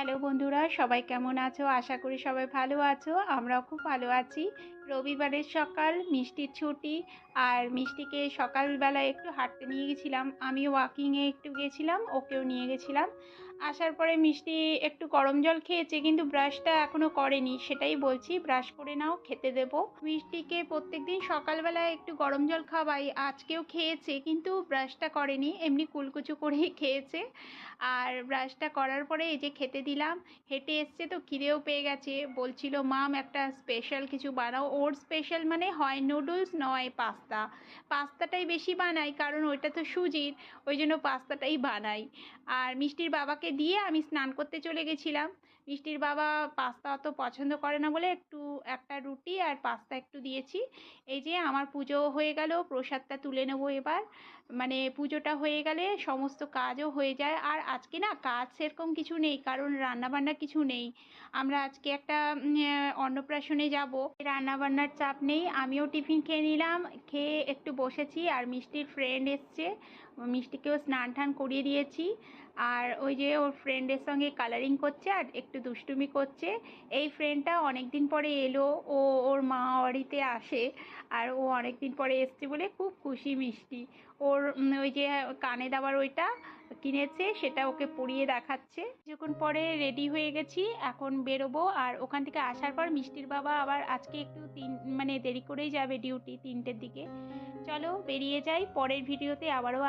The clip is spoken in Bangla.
হ্যালো বন্ধুরা, সবাই কেমন আছো? আশা করি সবাই ভালো আছো। আমরাও খুব ভালো আছি। রবিবারের সকাল, মিষ্টির ছুটি। আর মিষ্টিকে সকালবেলা একটু হাঁটতে নিয়ে গেছিলাম। আমি ওয়াকিংয়ে একটু গেছিলাম, ওকেও নিয়ে গেছিলাম। আসার পরে মিষ্টি একটু গরম জল খেয়েছে, কিন্তু ব্রাশটা এখনও করেনি। সেটাই বলছি, ব্রাশ করে নাও, খেতে দেবো। মিষ্টিকে প্রত্যেকদিন সকালবেলা একটু গরম জল খাওয়াই। আজকেও খেয়েছে, কিন্তু ব্রাশটা করেনি, এমনি কুলকুচু করেই খেয়েছে। আর ব্রাশটা করার পরে এই যে খেতে দিলাম। হেঁটে এসছে তো খিদেও পেয়ে গেছে, বলছিল মাম একটা স্পেশাল কিছু বানাও। ওর স্পেশাল মানে হয় নুডলস নয় পাস্তা। পাস্তাটাই বেশি বানাই, কারণ ওইটা তো সুজির, ওই জন্য পাস্তাটাই বানাই। আর মিষ্টির বাবাকে দিয়ে আমি স্নান করতে চলে গেছিলাম। মিষ্টির বাবা পাস্তা অত পছন্দ করে না বলে একটা রুটি আর পাস্তা একটু দিয়েছি। এই যে আমার পুজো হয়ে গেল, প্রসাদটা তুলে নেবো এবার। মানে পুজোটা হয়ে গেলে সমস্ত কাজও হয়ে যায়। আর আজকে না কাজ সেরকম কিছু নেই, কারণ রান্নাবান্না কিছু নেই। আমরা আজকে একটা অন্নপ্রাশনে যাব, রান্নাবান্নার চাপ নেই। আমিও টিফিন খেয়ে নিলাম, খেয়ে একটু বসেছি। আর মিষ্টির ফ্রেন্ড এসছে, মিষ্টিকেও স্নান টান করিয়ে দিয়েছি। আর ওই যে ওর ফ্রেন্ডের সঙ্গে কালারিং করছে আর একটু দুষ্টুমি করছে। এই ফ্রেন্ডটা অনেক দিন পরে এলো, ও ওর মা বাড়িতে আসে। আর ও অনেক দিন পরে এসছে বলে খুব খুশি মিষ্টি। ওর ওই যে কানে দেওয়ার ওইটা কিনেছে, সেটা ওকে পরিয়ে দেখাচ্ছে। কিছুক্ষণ পরে রেডি হয়ে গেছি, এখন বেরোবো। আর ওখান থেকে আসার পর মিষ্টির বাবা আবার আজকে একটু মানে দেরি করেই যাবে ডিউটি, 3টের দিকে। চলো বেরিয়ে যাই, পরের ভিডিওতে আবারও